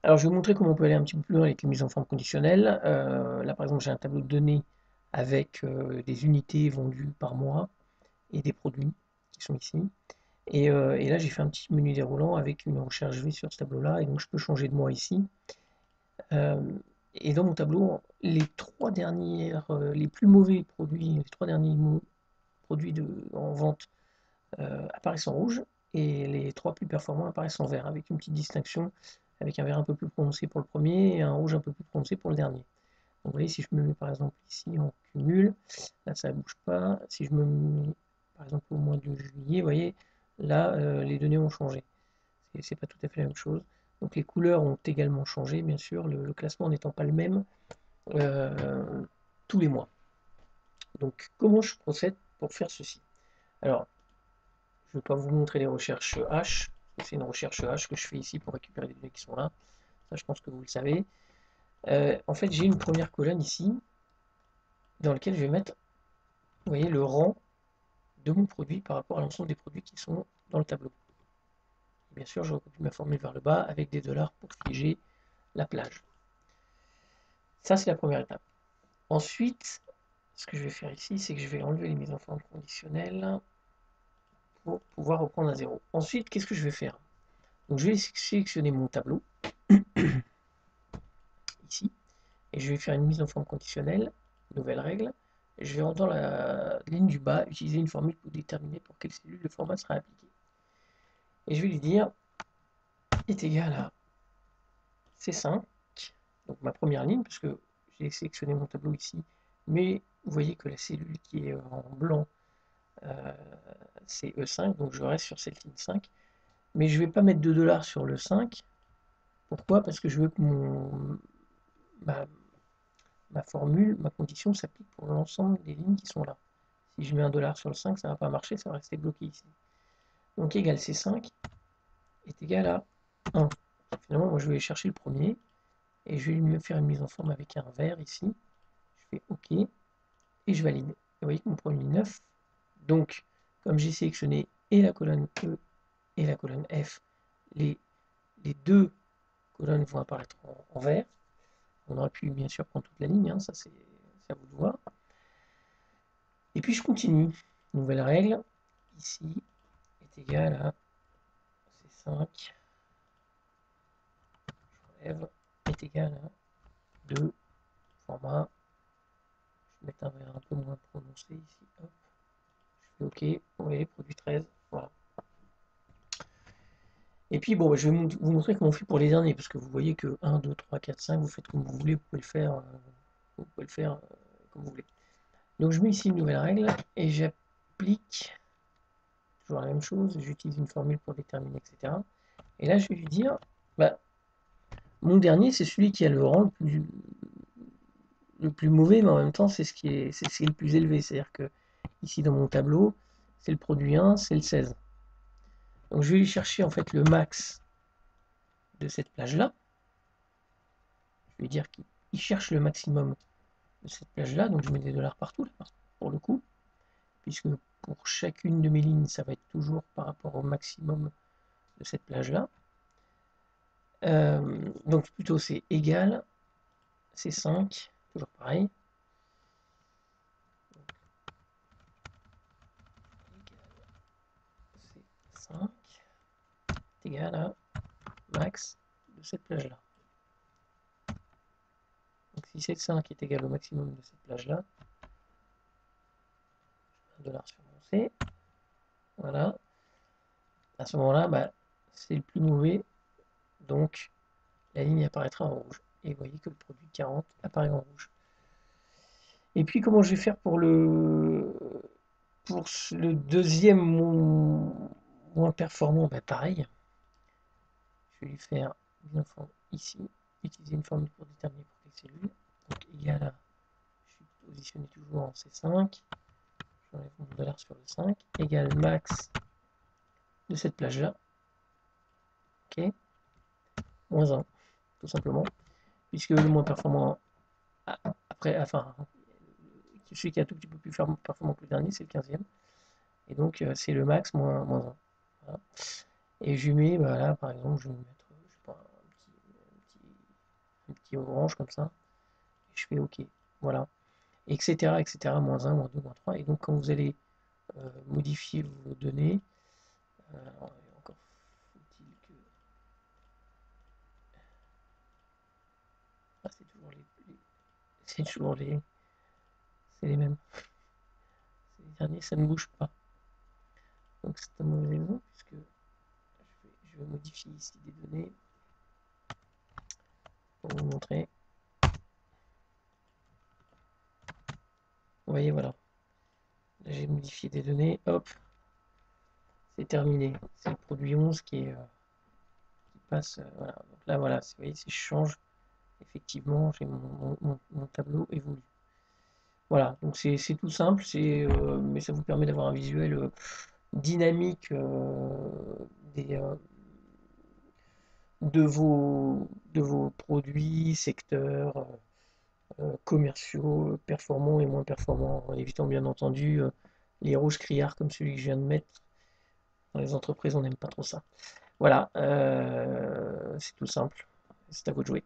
Alors, je vais vous montrer comment on peut aller un petit peu plus loin avec les mises en forme conditionnelles. Là, par exemple, j'ai un tableau de données avec des unités vendues par mois et des produits qui sont ici. Et là, j'ai fait un petit menu déroulant avec une recherche V sur ce tableau-là. Et donc, je peux changer de mois ici. Euh, et dans mon tableau, les trois dernières, les plus mauvais produits, les trois derniers produits en vente apparaissent en rouge et les trois plus performants apparaissent en vert, avec une petite distinction, avec un vert un peu plus prononcé pour le premier et un rouge un peu plus prononcé pour le dernier. Donc vous voyez, si je me mets par exemple ici en cumul, là ça ne bouge pas. Si je me mets par exemple au mois de juillet, vous voyez, là les données ont changé. C'est pas tout à fait la même chose. Donc les couleurs ont également changé, bien sûr, le classement n'étant pas le même euh, tous les mois. Donc comment je procède pour faire ceci? Alors, je ne vais pas vous montrer les recherches H. C'est une recherche H que je fais ici pour récupérer les données qui sont là. Ça, je pense que vous le savez. En fait, j'ai une première colonne ici dans laquelle je vais mettre, vous voyez, le rang de mon produit par rapport à l'ensemble des produits qui sont dans le tableau. Et bien sûr, je recopie ma formule vers le bas avec des dollars pour figer la plage. Ça, c'est la première étape. Ensuite, ce que je vais faire ici, c'est que je vais enlever les mises en forme conditionnelles pour pouvoir reprendre à zéro. Ensuite, qu'est-ce que je vais faire? Donc, je vais sélectionner mon tableau ici et je vais faire une mise en forme conditionnelle, nouvelle règle. Et je vais dans la ligne du bas utiliser une formule pour déterminer pour quelle cellule le format sera appliqué. Et je vais lui dire est égal à C5, donc ma première ligne, parce que j'ai sélectionné mon tableau ici, mais vous voyez que la cellule qui est en blanc, euh, c'est E5, donc je reste sur cette ligne 5. Mais je ne vais pas mettre de dollars sur le 5. Pourquoi? Parce que je veux que ma, ma formule, ma condition s'applique pour l'ensemble des lignes qui sont là. Si je mets un dollar sur le 5, ça ne va pas marcher, ça va rester bloqué ici. Donc égal C5 est égal à 1. Finalement, moi je vais chercher le premier et je vais lui faire une mise en forme avec un vert ici. Je fais OK et je valide. Et vous voyez que mon premier 9. Donc, comme j'ai sélectionné et la colonne E et la colonne F, les, les deux colonnes vont apparaître en vert. On aurait pu bien sûr prendre toute la ligne, hein, ça c'est à vous de voir. Et puis je continue. Nouvelle règle, ici est égal à C5, j'enlève, est égal à 2, format, je vais mettre un vert un peu moins prononcé ici, hop, je fais OK, vous voyez, produit 13, voilà. Et puis bon, je vais vous montrer comment on fait pour les derniers, parce que vous voyez que 1, 2, 3, 4, 5, vous faites comme vous voulez, vous pouvez le faire comme vous voulez. Donc je mets ici une nouvelle règle, et j'applique toujours la même chose, j'utilise une formule pour déterminer, etc. Et là je vais lui dire, bah, mon dernier c'est celui qui a le rang le plus mauvais, mais en même temps c'est ce qui est, c'est le plus élevé. C'est-à-dire que ici dans mon tableau, c'est le produit 1, c'est le 16. Donc je vais lui chercher en fait le max de cette plage-là. Je vais dire qu'il cherche le maximum de cette plage-là, donc je mets des dollars partout, là, pour le coup, puisque pour chacune de mes lignes, ça va être toujours par rapport au maximum de cette plage-là. Donc plutôt c'est égal, c'est 5, toujours pareil. C'est 5 est égal à max de cette plage-là. Donc si c'est 5 est égal au maximum de cette plage-là, je mets un dollar sur mon C. Voilà. À ce moment-là, bah, c'est le plus mauvais, donc la ligne apparaîtra en rouge. Et vous voyez que le produit 40 apparaît en rouge. Et puis comment je vais faire pour le deuxième moins performant? Bah, pareil, je vais lui faire une forme ici, utiliser une formule pour déterminer pour quelle cellule. Donc égal à, je suis positionné toujours en C5, j'enlève mon dollar sur le 5, égal max de cette plage-là, ok, moins 1, tout simplement, puisque le moins performant, après, enfin, celui qui est un tout petit peu plus performant que le dernier, c'est le 15e, et donc c'est le max moins 1. Voilà. Et je mets, bah, là par exemple, je vais mettre, je sais pas, un petit petit orange comme ça, et je fais OK. Voilà, etc., etc., -1, -2, -3. Et donc quand vous allez modifier vos données, alors, encore faut-il que... Ah, c'est toujours c'est toujours c'est les mêmes. C'est les derniers, ça ne bouge pas. Donc c'est un mauvais exemple puisque je vais modifier ici des données pour vous montrer. Vous voyez, voilà. Là, j'ai modifié des données, hop, c'est terminé. C'est le produit 11 qui passe. Voilà. Donc là, voilà, vous voyez, si je change, effectivement, j'ai mon tableau évolue. Voilà, donc c'est tout simple, mais ça vous permet d'avoir un visuel dynamique des, de vos produits, secteurs commerciaux, performants et moins performants, en évitant bien entendu les rouges criards comme celui que je viens de mettre. Dans les entreprises, on n'aime pas trop ça. Voilà, c'est tout simple, c'est à vous de jouer.